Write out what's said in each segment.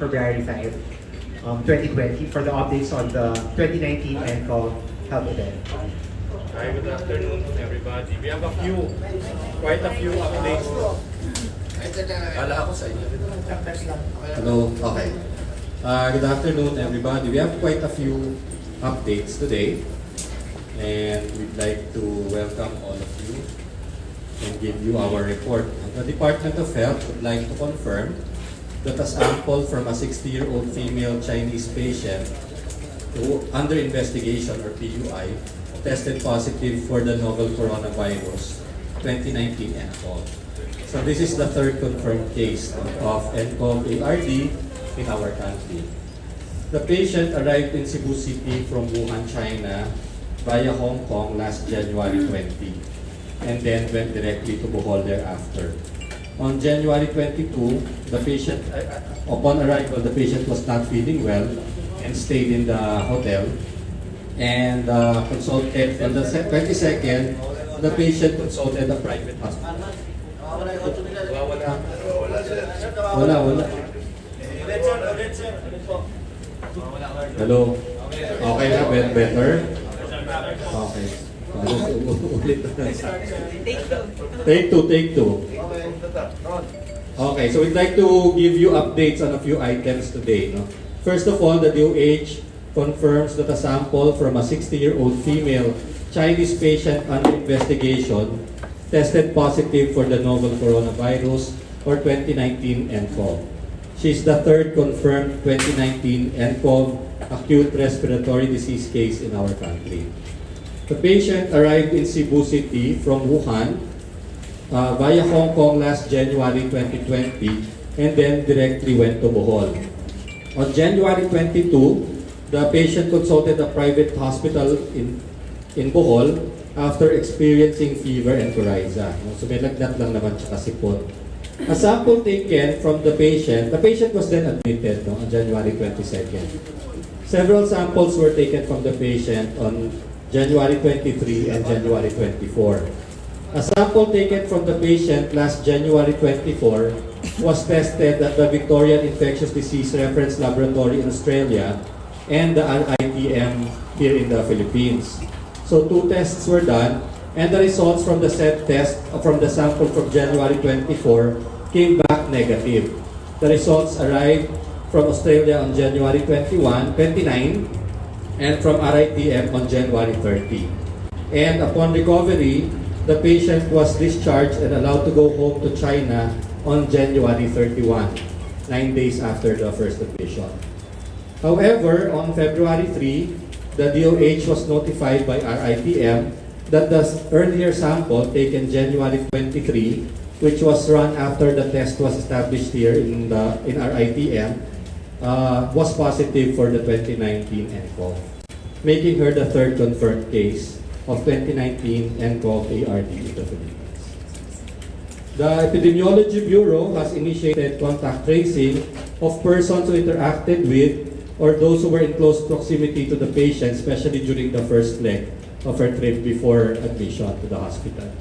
February 5, 2020 for the updates on the 2019 NCO health event. Hi, good afternoon everybody. We have quite a few updates. Kala ako sa inyo. Hello, okay. Good afternoon everybody. We have quite a few updates today and we'd like to welcome all of you and give you our report. The Department of Health would like to confirm that a sample from a 60-year-old female Chinese patient who under investigation or PUI tested positive for the novel coronavirus 2019 nCoV. So this is the third confirmed case of nCoV ARD in our country. The patient arrived in Cebu City from Wuhan, China via Hong Kong last January 20 and then went directly to Bohol thereafter. On January 22, the patient, upon arrival, the patient was not feeling well and stayed in the hotel and consulted. On the 22nd, the patient consulted a private hospital. Wala. Hello? Okay na, better? Okay. Take two. Okay, so we'd like to give you updates on a few items today. No? First of all, the DOH confirms that a sample from a 60-year-old female Chinese patient under investigation tested positive for the novel coronavirus or 2019 nCoV. She's the third confirmed 2019 nCoV acute respiratory disease case in our country. The patient arrived in Cebu City from Wuhan via Hong Kong last January 2020 and then directly went to Bohol. On January 22, the patient consulted a private hospital in Bohol after experiencing fever and coryza. So may lagnat lang naman tsaka sipon. A sample taken from the patient was then admitted on January 22nd. Several samples were taken from the patient on January 23 and January 24. A sample taken from the patient last January 24 was tested at the Victorian Infectious Disease Reference Laboratory in Australia and the RITM here in the Philippines. So 2 tests were done and the results from the said test from the sample from January 24 came back negative. The results arrived from Australia on January 29 and from RITM on January 30. And upon recovery, the patient was discharged and allowed to go home to China on January 31, 9 days after the first admission. However, on February 3, the DOH was notified by RITM that the earlier sample taken January 23, which was run after the test was established here in RITM, was positive for the 2019 nCoV, making her the third confirmed case of 2019 nCoV ARD in the Philippines. The Epidemiology Bureau has initiated contact tracing of persons who interacted with or those who were in close proximity to the patient, especially during the first leg of her trip before admission to the hospital.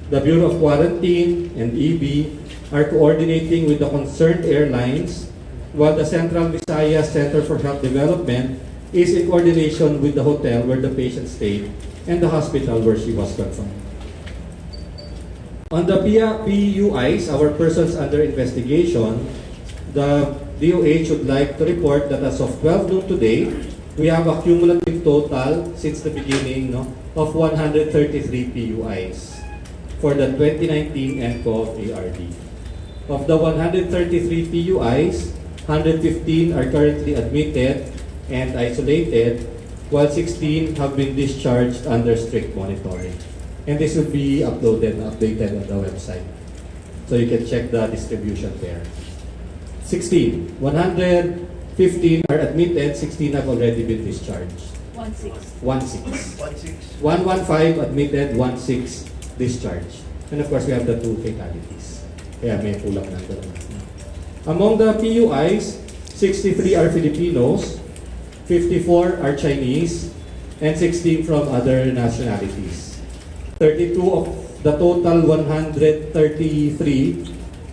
The Bureau of Quarantine and EB are coordinating with the concerned airlines, while the Central Visayas Center for Health Development is in coordination with the hotel where the patient stayed and the hospital where she was confined. On the PUIs, our persons under investigation, the DOH would like to report that as of 12 noon today, we have a cumulative total since the beginning of 133 PUIs for the 2019 nCoV ARD. Of the 133 PUIs, 115 are currently admitted and isolated, while 16 have been discharged under strict monitoring. And this will be uploaded and updated on the website. So you can check the distribution there. 115 are admitted, 16 have already been discharged. 115 admitted, 16 discharged. And of course, we have the 2 fatalities. Kaya may kulang na ito. Among the PUIs, 63 are Filipinos, 54 are Chinese, and 16 from other nationalities. 32 of the total 133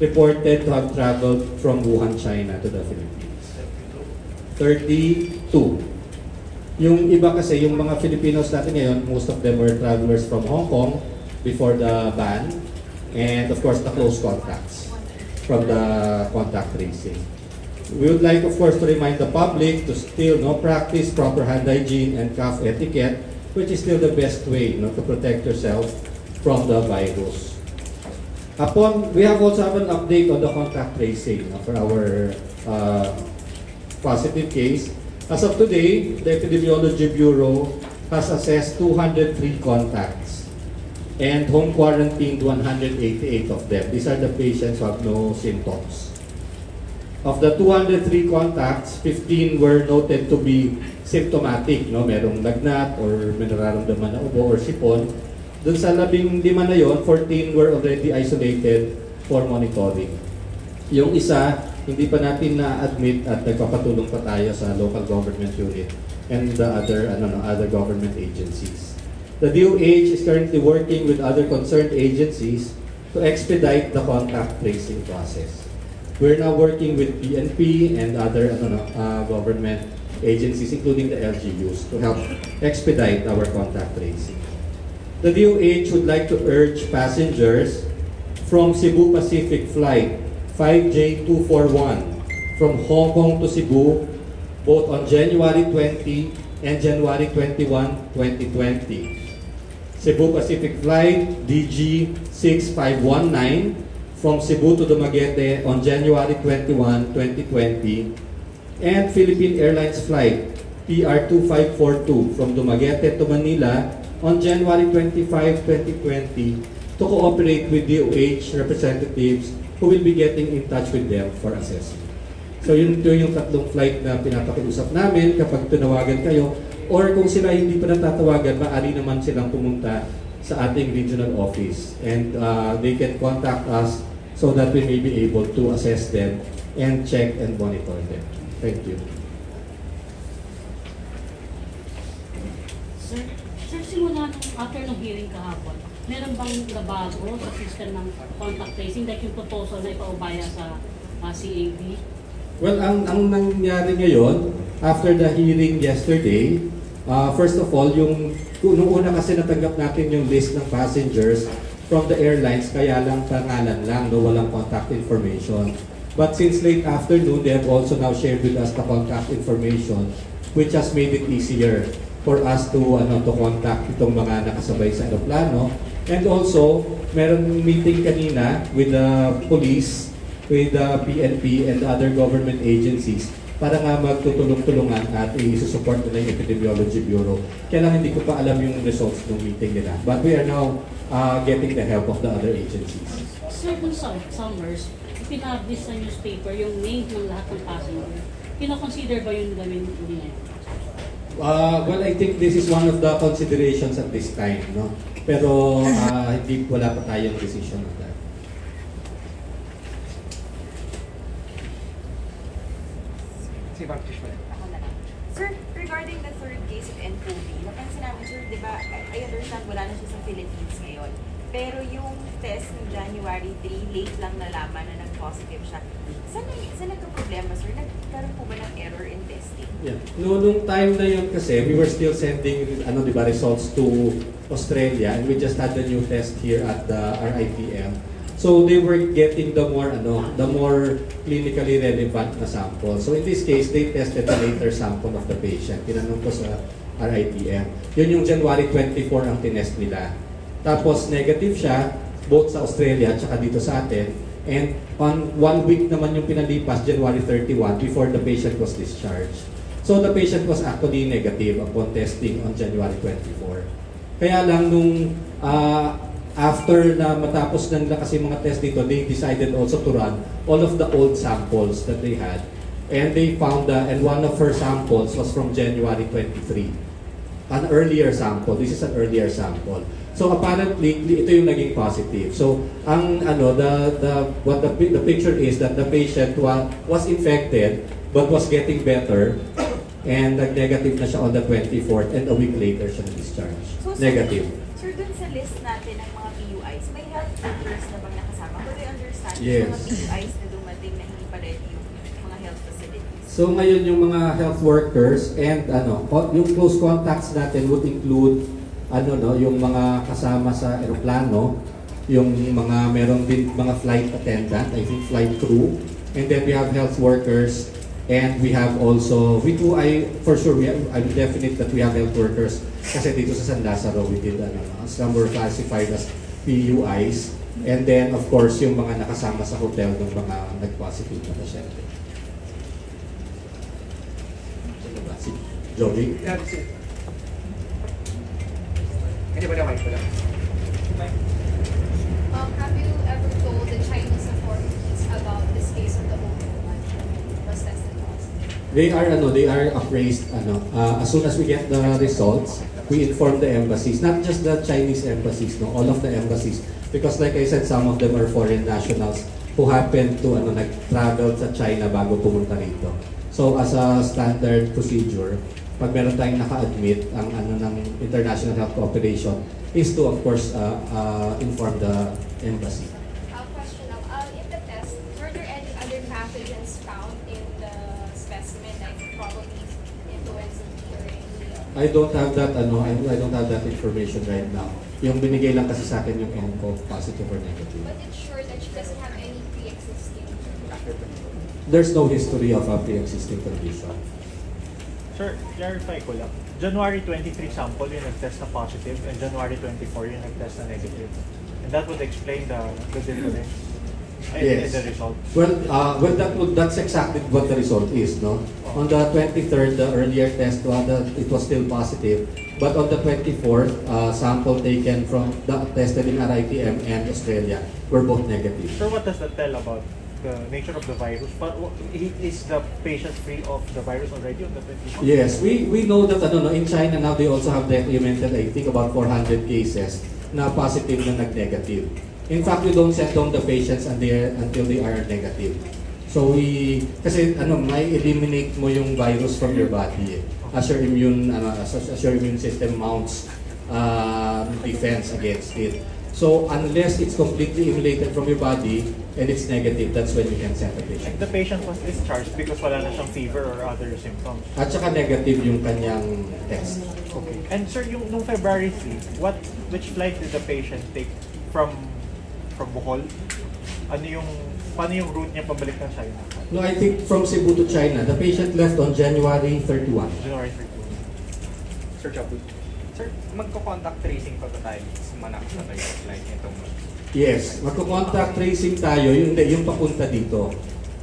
reported to have traveled from Wuhan, China to the Philippines. 32. Yung iba kasi, yung mga Filipinos natin ngayon, most of them were travelers from Hong Kong before the ban. And of course, the close contacts from the contact tracing. We would like, of course, to remind the public to still practice proper hand hygiene and cough etiquette, which is still the best way to protect yourself from the virus. We have also have an update on the contact tracing for our positive case. As of today, the Epidemiology Bureau has assessed 203 contacts and home quarantined 188 of them. These are the patients who have no symptoms. Of the 203 contacts, 15 were noted to be symptomatic, merong lagnat or may nararamdaman na ubo or sipon. Dun sa 15 na yon, 14 were already isolated for monitoring. Yung isa, hindi pa natin na-admit at nagpapatulong pa tayo sa local government unit and the other government agencies. The DOH is currently working with other concerned agencies to expedite the contact tracing process. We're now working with PNP and other government agencies, including the LGUs, to help expedite our contact tracing. The DOH would like to urge passengers from Cebu Pacific Flight 5J241 from Hong Kong to Cebu, both on January 20 and January 21, 2020. Cebu Pacific Flight DG6519 from Cebu to Dumaguete on January 21, 2020, and Philippine Airlines Flight PR2542 from Dumaguete to Manila on January 25, 2020 to cooperate with DOH representatives who will be getting in touch with them for assessment. So yun ito yung tatlong flight na pinapakiusap namin kapag tinawagan kayo, or kung sila hindi pa natatawagan, maaari naman silang pumunta sa ating regional office and they can contact us so that we may be able to assess them and check and monitor them. Thank you. Sir, simula after ng hearing kahapon, meron bang nabago sa system ng contact tracing like yung proposal na ipaubaya sa CAB? Well, ang nangyari ngayon, after the hearing yesterday, first of all, nung una kasi natanggap natin yung list ng passengers from the airlines, kaya lang pangalan lang, walang contact information. But since late afternoon, they have also now shared with us the contact information, which has made it easier for us to contact itong mga nakasabay sa aeroplano. And also, meron meeting kanina with the police, with the PNP and other government agencies para nga magtutulong-tulungan at i-support nila yung Epidemiology Bureau. Kaya lang hindi ko pa alam yung results ng meeting nila. But we are now getting the help of the other agencies. Certain summers, pinapublish sa newspaper yung name ng lahat ng passenger. Kino-consider ba yung gawin niya? Well, I think this is one of the considerations at this time, no? Pero wala pa tayong decision on that. Sir, regarding the third case of NCOV, napansin namin, sir, di ba, I understand wala na siya sa Philippines ngayon. Pero yung test ng January 3, late lang nalaman na nag-positive siya. Saan nagka-problema, sir? Nagkaroon po ba ng error in testing? Yeah. Nung time na yun kasi, we were still sending results to Australia, and we just had the new test here at the RITM. So they were getting the more clinically relevant na sample. So in this case, they tested the later sample of the patient. Tinanong ko sa RITM. Yun yung January 24 ang tinest nila. Tapos negative siya, both sa Australia at saka dito sa atin. And on 1 week naman yung pinalipas, January 31, before the patient was discharged. So the patient was actually negative upon testing on January 24. Kaya lang nung after na matapos na nila kasi mga test dito, they decided also to run all of the old samples that they had. And they found and one of her samples was from January 23. An earlier sample. This is an earlier sample. So apparently, ito yung naging positive. So ang the picture is that the patient was infected but was getting better and nag-negative na siya on the 24th and a week later siya na-discharge. So, Negative. Sir, dun sa list natin ng mga PUIs, may health workers na bang nakasama? But I understand Yes. yung mga PUIs na dumating na hindi pa ready yung mga health facilities. So ngayon yung mga health workers and yung close contacts natin would include yung mga kasama sa eroplano, yung mga meron din mga flight attendant, I think flight crew, and then we have health workers, and we have also I'm definite that we have health workers kasi dito sa San Lazaro we did some were classified as PUIs, and then of course yung mga nakasama sa hotel ng mga nag-positive na pasyente. Si Joey? That's it. Anybody have mic? Have you ever told the Chinese authorities about this case of the old woman who was tested positive? They are appraised as soon as we get the results, we inform the embassies, not just the Chinese embassies, no, all of the embassies, because like I said, some of them are foreign nationals who happen to nag-travel sa China bago pumunta rito. So as a standard procedure, pag meron tayong naka-admit ang ng international health cooperation is to of course inform the embassy. Question now, in the test, were there any other pathogens found in the specimen, like probably influenza B or any? I don't have that I don't have that information right now. Yung binigay lang kasi sa akin yung nCoV positive or negative. But it's sure that she doesn't have any pre-existing. There's no history of a pre-existing condition. Sir, clarify ko lang. January 23 sample yung nag-test na positive and January 24 yung nag-test na negative. And that would explain the difference in the result. Well, that's exactly what the result is, no? On the 23rd, the earlier test, it was still positive. But on the 24th, sample taken from tested in RITM and Australia were both negative. Sir, what does that tell about the nature of the virus? But is the patient free of the virus already on the 24th? Yes, we know that in China now they also have documented, I think, about 400 cases na positive na nag-negative. In fact, we don't send down the patients until they are negative. So kasi may eliminate mo yung virus from your body as your immune system mounts defense against it. So unless it's completely eliminated from your body and it's negative, that's when you can send the patient. Like the patient was discharged because wala na siyang fever or other symptoms. At saka negative yung kanyang test. Okay. And sir, nung February 3, which flight did the patient take from Bohol? Paano yung route niya pabalik ng China? No, I think from Cebu to China. The patient left on January 31. January 31. Sir Chabu. Sir, magko-contact tracing pa ba tayo sa mga nakasabay sa flight nitong Yes, magko-contact tracing tayo, yung papunta dito.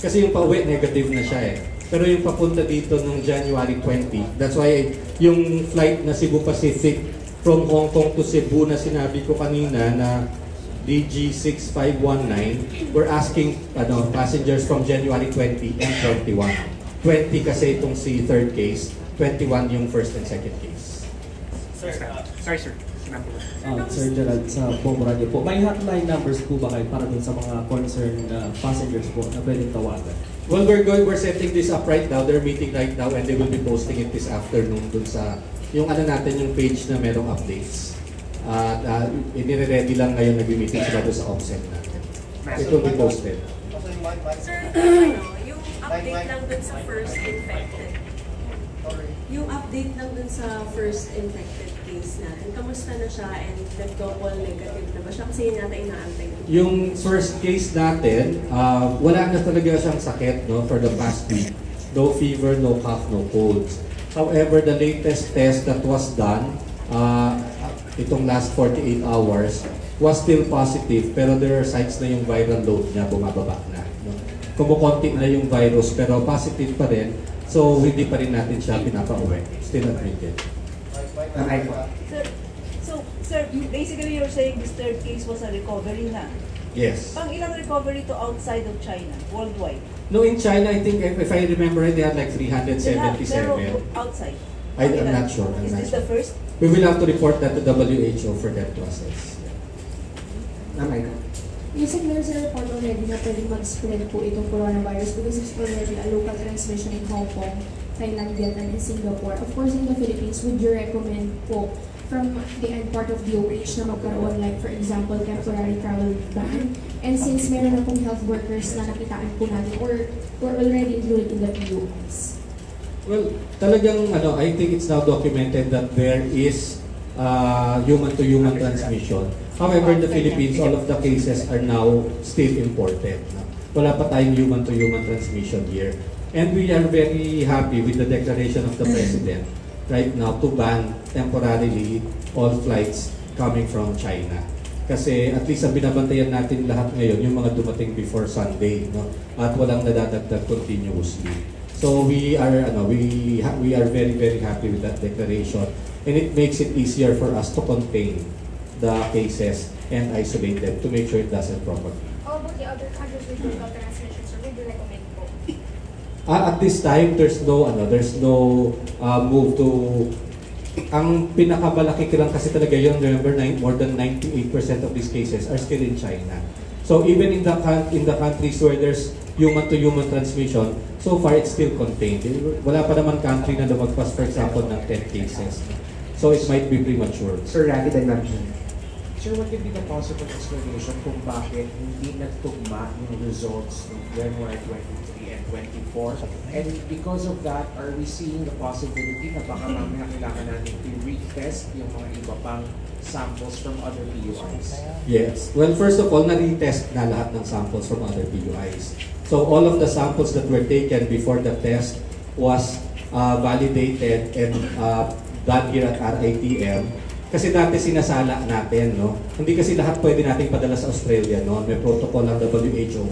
Kasi yung pauwi, negative na siya eh. Pero yung papunta dito nung January 20, that's why yung flight na Cebu Pacific from Hong Kong to Cebu na sinabi ko kanina na DG6519, we're asking passengers from January 20 and 21. 20 kasi itong si third case, 21 yung first and second case. Sorry, sir. Sir Gerald, sa Pomo Radio po, may hotline numbers po ba kayo para dun sa mga concerned passengers po na pwedeng tawagan? Well, we're setting this up right now. They're meeting right now and they will be posting it this afternoon dun sa yung natin yung page na merong updates. Inire-ready lang ngayon, nag-meeting sila doon sa offset natin. It will be posted. Sir, yung update lang dun sa first infected. Yung update lang dun sa first infected case natin, kamusta na siya and nag-double negative na ba siya? Kasi yun natin inaantay. Yung first case natin, wala na talaga siyang sakit for the past week. No fever, no cough, no colds. However, the latest test that was done, itong last 48 hours, was still positive pero there are signs na yung viral load niya bumababa na. Kumukonti na yung virus pero positive pa rin, so hindi pa rin natin siya pinapauwi. Still admitted. Sir, basically you're saying this third case was a recovery na. Yes. Pang ilang recovery to outside of China, worldwide? No, in China, I think, if I remember right, they had like 377. Pero outside? I'm not sure. Is this the first? We will have to report that to WHO for that process. Yes, there's a report already na pwedeng mag-spread po itong coronavirus because it's already a local transmission in Hong Kong, Thailand, Vietnam, and Singapore. Of course, in the Philippines, would you recommend po from the end part of DOH na magkaroon, like for example, temporary travel ban? And since meron na pong health workers na nakitaan po natin or were already included in the POIs? Well, talagang I think it's now documented that there is human-to-human transmission. However, in the Philippines, all of the cases are now still imported. No? Wala pa tayong human-to-human transmission here. And we are very happy with the declaration of the President right now to ban temporarily all flights coming from China. Kasi at least ang binabantayan natin lahat ngayon, yung mga dumating before Sunday, no? At walang nadadagdag continuously. So we are very very happy with that declaration, and it makes it easier for us to contain the cases and isolate them to make sure it doesn't propagate. How about the other countries with local transmission, sir? Would you recommend po? At this time, there's no move to. Ang pinakamalaki lang kasi talaga yun, remember, more than 98% of these cases are still in China. So even in the countries where there's human-to-human transmission, so far it's still contained. Wala pa naman country na lumagpas, for example, ng 10 cases. So it might be premature. Sir Ravi and Ma'am Jean. Sir, what could be the possible explanation kung bakit hindi nagtugma yung results ng January 23 and 24? And because of that, are we seeing the possibility na baka mamaya kailangan natin i-retest yung mga iba pang samples from other PUIs? Yes. Well, first of all, na-retest na lahat ng samples from other PUIs. So all of the samples that were taken before the test was validated and done here at RITM. Kasi dati sinasala natin, no? Hindi kasi lahat pwede nating padala sa Australia, no? May protocol ng WHO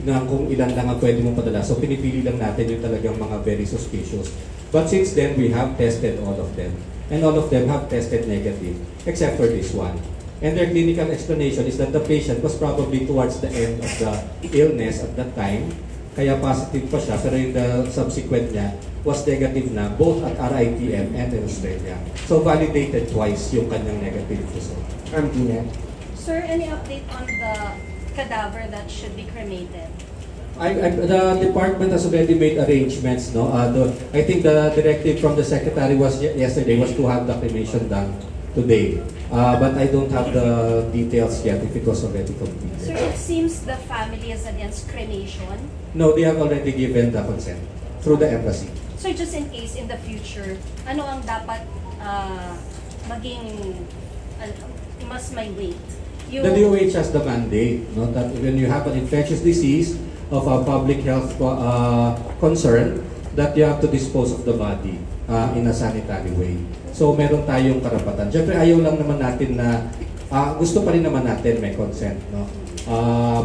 na kung ilan lang ang pwede mong padala. So pinipili lang natin yung talagang mga very suspicious. But since then, we have tested all of them. And all of them have tested negative, except for this one. And their clinical explanation is that the patient was probably towards the end of the illness at that time, kaya positive pa siya, pero yung the subsequent niya was negative na both at RITM and in Australia. So validated twice yung kanyang negative result. Ma'am Tina. Sir, any update on the cadaver that should be cremated? The department has already made arrangements. No, I think the directive from the secretary was yesterday was to have the cremation done today. But I don't have the details yet if it was already completed. Sir, it seems the family is against cremation. No, they have already given the consent through the embassy. So just in case in the future, ano ang dapat maging mas may weight? The DOH has the mandate, no, that when you have an infectious disease of a public health concern, that you have to dispose of the body in a sanitary way. So meron tayong karapatan. Siyempre ayaw lang naman natin na, gusto pa rin naman natin may consent. No?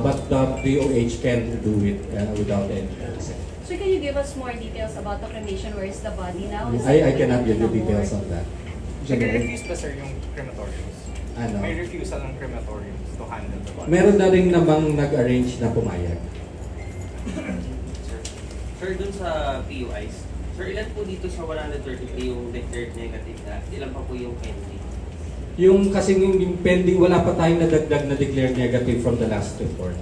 But the DOH can do it without any consent. So can you give us more details about the cremation? Where is the body now? I cannot give you details on that. Nag-refuse pa sir yung crematoriums? Ano? May refusal ng crematoriums to handle the body? Meron na rin namang nag-arrange na pumayag. Sir, dun sa PUIs, sir, ilan po dito sa 133 yung declared negative na? Ilan pa po yung pending? Yung kasing yung pending, wala pa tayong nadagdag na declared negative from the last report.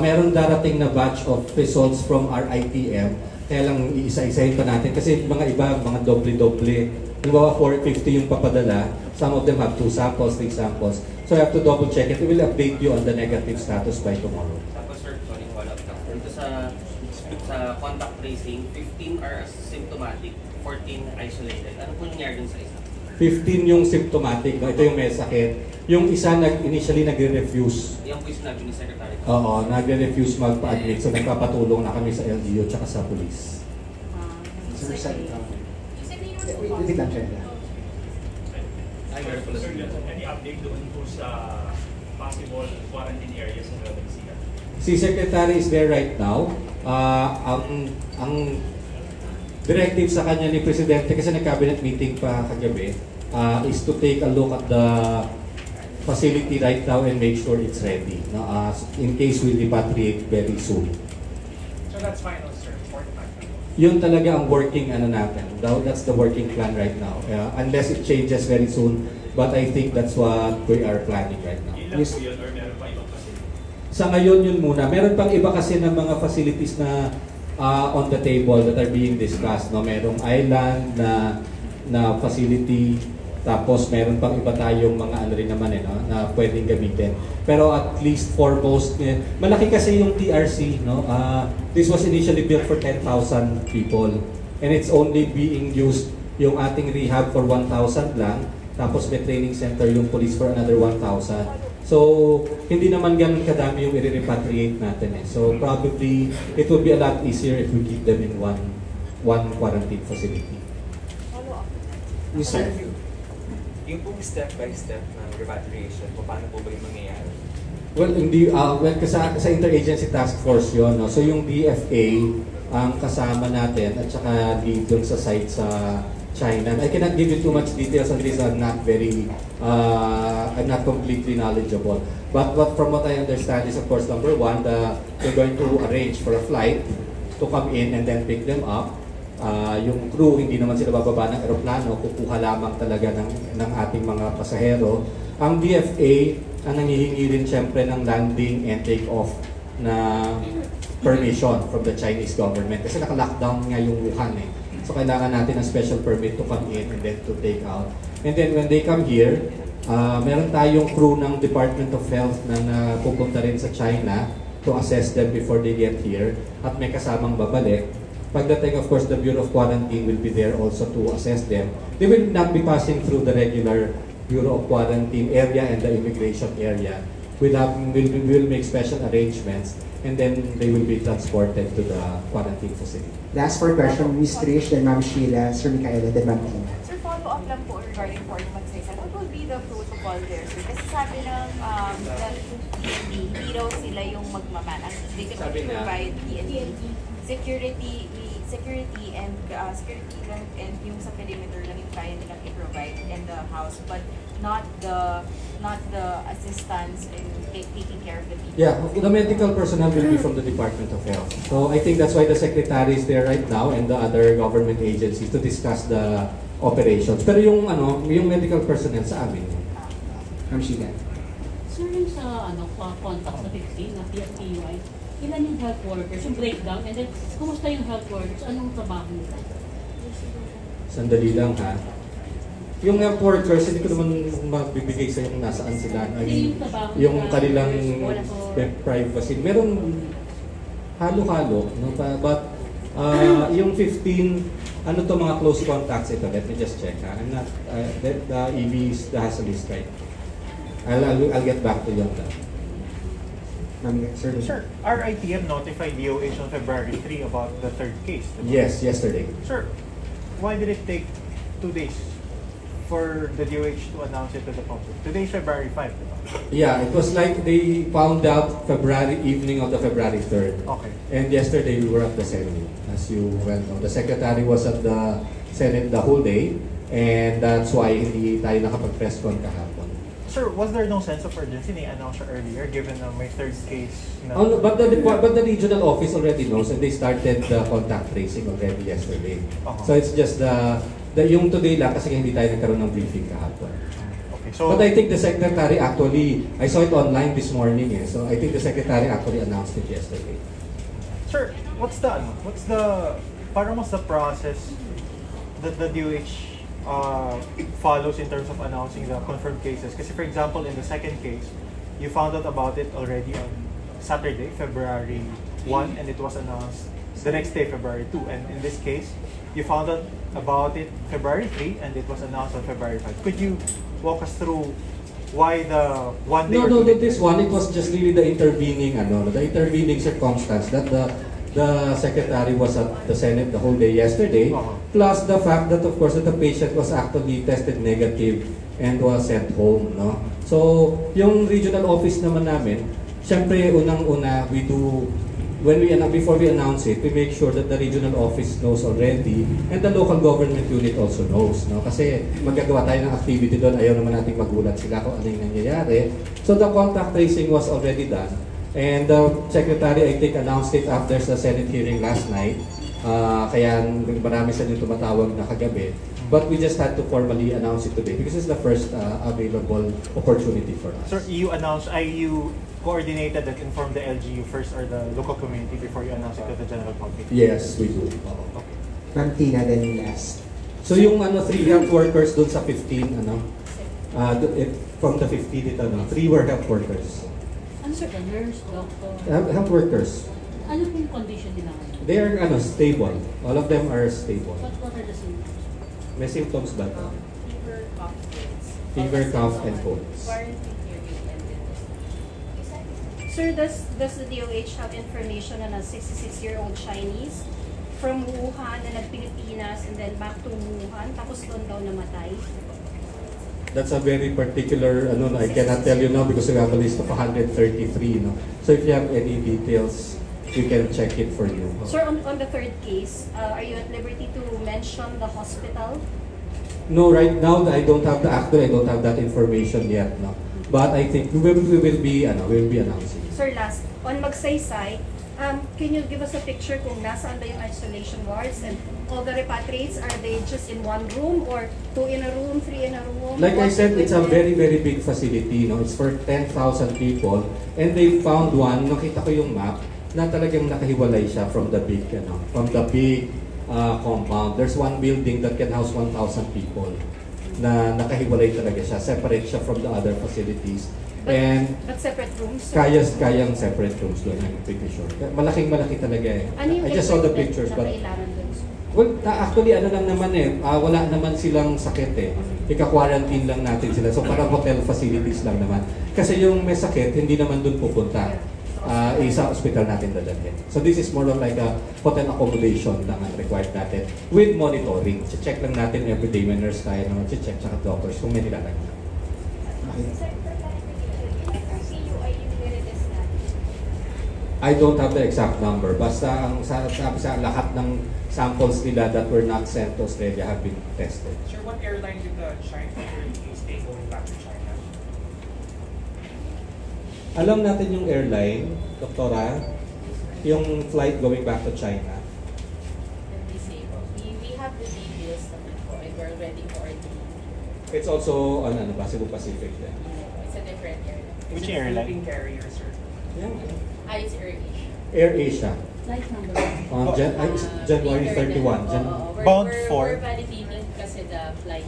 Meron darating na batch of results from RITM, kaya lang iisa-isahin pa natin kasi mga iba, mga doble-doble. Halimbawa 450 yung papadala, some of them have 2 samples, 3 samples. So I have to double check it. We will update you on the negative status by tomorrow. Tapos sir, sorry, follow-up lang. Dito sa contact tracing, 15 are symptomatic, 14 isolated. Ano po nangyari dun sa isa? 15 yung symptomatic, no? Ito yung may sakit. Yung isa initially nagre-refuse. Yan po yung sinabi ni Secretary. Oo, nagre-refuse magpa-admit. So nagpapatulong na kami sa LGU tsaka sa police. Sir, Wait lang siya. Sir, any update doon po sa possible quarantine areas ng Valencia? Si Secretary is there right now. Ang directive sa kanya ni Presidente, kasi nag-cabinet meeting pa kagabi, is to take a look at the facility right now and make sure it's ready. No? In case we repatriate very soon. So that's final, sir. Yun talaga ang working natin. That's the working plan right now. Unless it changes very soon. But I think that's what we are planning right now. Ilan po yun or meron pa ibang facility? Sa ngayon yun muna. Meron pang iba kasi ng mga facilities na on the table that are being discussed. No? Merong island na facility. Tapos meron pang iba tayong mga ano rin naman no, na pwedeng gamitin. Pero at least foremost, malaki kasi yung TRC. No? This was initially built for 10,000 people. And it's only being used yung ating rehab for 1,000 lang. Tapos may training center yung police for another 1,000. So, hindi naman ganun kadami yung i-repatriate natin. So, probably, it would be a lot easier if we keep them in one quarantine facility. Sir, yung pong step-by-step ng repatriation, paano po ba yung mangyayari? Well, sa interagency task force yun. No? So, yung DFA, ang kasama natin, at saka lead dun sa site sa China. I cannot give you too much details on this. I'm not completely knowledgeable. But from what I understand is, of course, number one, they're going to arrange for a flight to come in and then pick them up. Yung crew, hindi naman sila bababa ng aeroplano, kukuha lamang talaga ng ating mga pasahero. Ang DFA, ang nangihingi rin siyempre ng landing and take-off na permission from the Chinese government. Kasi naka-lockdown nga yung Wuhan eh. So kailangan natin ng special permit to come in and then to take out. And then when they come here, meron tayong crew ng Department of Health na pupunta rin sa China to assess them before they get here. At may kasamang babalik. Pagdating, of course, the Bureau of Quarantine will be there also to assess them. They will not be passing through the regular Bureau of Quarantine area and the immigration area. We will make special arrangements and then they will be transported to the quarantine facility. Last four question, Ms. Trish, then Ma'am Sheila, Sir Micaela, then Ma'am Tina. Sir, follow-up lang po regarding Port Magsaysay. What will be the protocol there, sir? Kasi sabi ng hindi raw sila yung magmaman. They can only provide security and yung sa perimeter lang yung kaya nilang i-provide in the house, but not the assistance in taking care of the people. Yeah, the medical personnel will be from the Department of Health. So I think that's why the secretary is there right now and the other government agencies to discuss the operations. Pero yung medical personnel sa amin. Ma'am Sheila. Sir, yung sa contact sa 15 na PFPY, ilan yung health workers, yung breakdown, and then kumusta yung health workers, anong trabaho nila? Sandali lang ha. Yung health workers, hindi ko naman magbibigay sa yung nasaan sila. Yung kanilang privacy. Meron halo-halo. No? But yung 15, ano to mga close contacts ito? Let me just check ha. I'm not, the EV has a list right. I'll get back to you on that. Sir, RITM notified DOH on February 3 about the third case. Yes, yesterday. Sir, why did it take 2 days for the DOH to announce it to the public? Today is February 5. Yeah, it was like they found out evening of the February 3rd. Okay. And yesterday we were at the Senate, as you well know. The Secretary was at the Senate the whole day, and that's why hindi tayo nakapag-press con kahapon. Sir, was there no sense of urgency na i-announce siya earlier given na may third case? No, but the regional office already knows and they started the contact tracing already yesterday. So it's just yung today lang kasi hindi tayo nagkaroon ng briefing kahapon. Okay, so but I think the Secretary actually, I saw it online this morning so I think the Secretary actually announced it yesterday. Sir, what's the process that the DOH follows in terms of announcing the confirmed cases? Kasi for example, in the second case, you found out about it already on Saturday, February 1, and it was announced the next day, February 2. And in this case, you found out about it February 3, and it was announced on February 5. Could you walk us through why the 1 day? No, this one, it was just really the intervening circumstance that the Secretary was at the Senate the whole day yesterday, plus the fact that of course that the patient was actually tested negative and was sent home. No? So, yung regional office naman namin, syempre unang-una, before we announce it, we make sure that the regional office knows already and the local government unit also knows. No? Kasi magagawa tayo ng activity doon, ayaw naman nating magulat sila kung ano yung nangyayari. So the contact tracing was already done. And the Secretary, I think, announced it after the Senate hearing last night. Kaya marami sa yung tumatawag na kagabi. But we just had to formally announce it today because it's the first available opportunity for us. Sir, you coordinated and informed the LGU first or the local community before you announce it to the general public? Yes, we do. Ma'am Tina, then last. So yung 3 health workers doon sa 15, from the 15, 3 were health workers. Ano sir, the nurse, doctor? Health workers. Ano po yung condition nila ngayon? They are stable. All of them are stable. What are the symptoms? May symptoms ba? Fever, cough, colds. Fever, cough, and colds. Quarantine period ended. Sir, does the DOH have information on a 66-year-old Chinese from Wuhan na nag-Pilipinas and then back to Wuhan, tapos doon daw namatay? That's a very particular, I cannot tell you now because we have a list of 133, So if you have any details, we can check it for you. Sir, on the third case, are you at liberty to mention the hospital? No, right now I don't have that information yet, no. But I think we will be announcing. Sir, last, on Magsaysay, can you give us a picture kung nasaan ba yung isolation wards and all the repatriates, are they just in one room or 2 in a room, 3 in a room? Like I said, it's a very, very big facility, It's for 10,000 people. And they found one, nakita ko yung map, na talagang nakahiwalay siya from the big, compound. There's one building that can house 1,000 people na nakahiwalay talaga siya, separate siya from the other facilities. But separate rooms? Sir? Kayang separate rooms doon, I'm pretty sure. Malaking-malaki talaga eh. Ano yung I just saw the pictures, but kailangan doon? well, actually lang naman wala naman silang sakit eh. Ika-quarantine lang natin sila. So parang hotel facilities lang naman. Kasi yung may sakit, hindi naman doon pupunta. Isa hospital natin dadalhin. So this is more of like a hotel accommodation lang ang required natin with monitoring. Check lang natin everyday when nurse tayo, check sa doctors kung may nilalagay. I don't have the exact number. Basta ang sa lahat ng samples nila that were not sent to Australia have been tested. Sir, what airline did the China stay going back to China? Alam natin yung airline, Doktora, yung flight going back to China. We have the details for it. We're ready for it. It's also on Cebu Pacific then. It's a different airline. Which airline? Philippine carrier, sir. Yeah. It's Air Asia. Air Asia. Flight number? On January 31. Bound We're 4. validating kasi the flight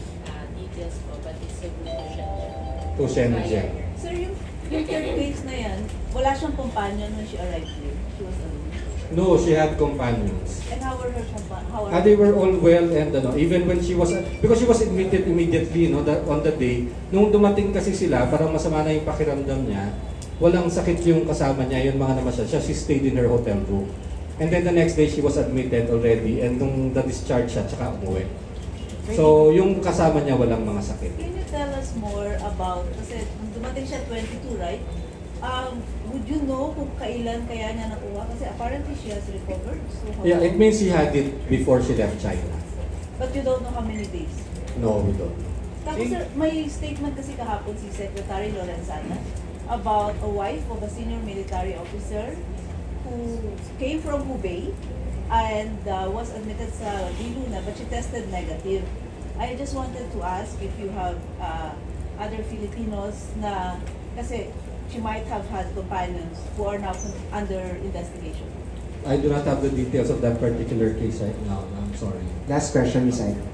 details po, but it's Cebu to Shenzhen. To Shenzhen. Sir, yung third case na yan, wala siyang companion when she arrived here. She was alone. No, she had companions. And how were her companions? They were all well and even when she was, because she was admitted immediately, on the day, nung dumating kasi sila, parang masama na yung pakiramdam niya, walang sakit yung kasama niya, yun mga naman siya, she stayed in her hotel room. And then the next day, she was admitted already, and nung na-discharge siya, tsaka umuwi. So, yung kasama niya, walang mga sakit. Can you tell us more about, kasi nung dumating siya 22, right? Would you know kung kailan kaya niya nakuha? Kasi apparently she has recovered. So Yeah, it means she had it before she left China. But you don't know how many days? No, we don't. Tapos sir, may statement kasi kahapon si Secretary Lorenzana about a wife of a senior military officer who came from Hubei and was admitted sa Diluna but she tested negative. I just wanted to ask if you have other Filipinos na, kasi she might have had companions who are now under investigation. I do not have the details of that particular case right now. I'm sorry. Last question, Ms. Aida.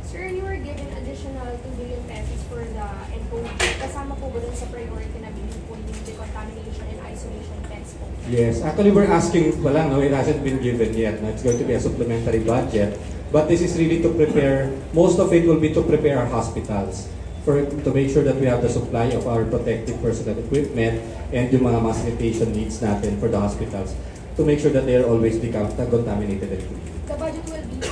Sir, you were given additional 2 billion pesos for the encode. Kasama po ba dun sa priority na bilhin po yung decontamination and isolation tents po? Yes, actually we're asking, it hasn't been given yet. It's going to be a supplementary budget. But this is really to prepare, most of it will be to prepare our hospitals to make sure that we have the supply of our protective personal equipment and yung mga sanitation needs natin for the hospitals to make sure that they are always decontaminated and clean. The budget will be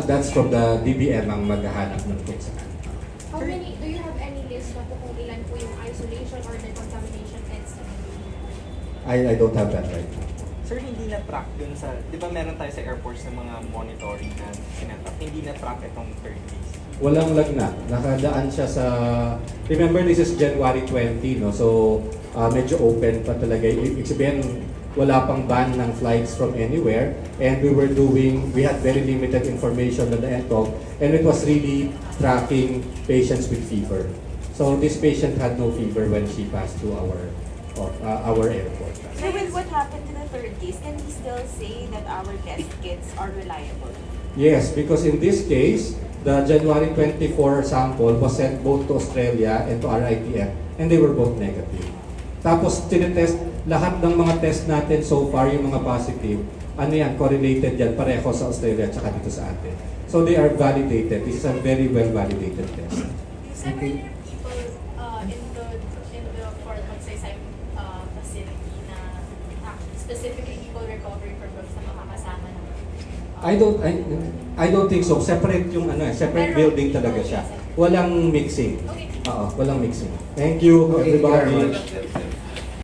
That's from the DBM ang maghahanap ng kung saan. how many, do you have any list na po kung ilan po yung isolation or decontamination tents na I don't have that right now. Sir, hindi na-track dun sa, di ba meron tayo sa airports ng mga monitoring na sinatap, hindi na-track itong third case? Walang lagnat. Nakadaan siya sa... Remember, this is January 20, no? So, medyo open pa talaga. Ibig sabihin, wala pang ban ng flights from anywhere. And we had very limited information on the ENCOG. And it was really tracking patients with fever. So, this patient had no fever when she passed through our airport. So with what happened to the third case, can we still say that our test kits are reliable? Yes, because in this case, the January 24 sample was sent both to Australia and to RITF, and they were both negative. Tapos tinetest, lahat ng mga test natin so far, yung mga positive, ano yan, correlated yan, pareho sa Australia at saka dito sa atin. So they are validated. This is a very well validated test. Sir, were there people in the Fort Magsaysay facility na specifically people recovering from drugs na makakasama ng I don't think so. Separate yung separate Pero- building talaga siya. Walang mixing. Okay. Oo, walang mixing. Thank you, Okay, thank you very everybody. much.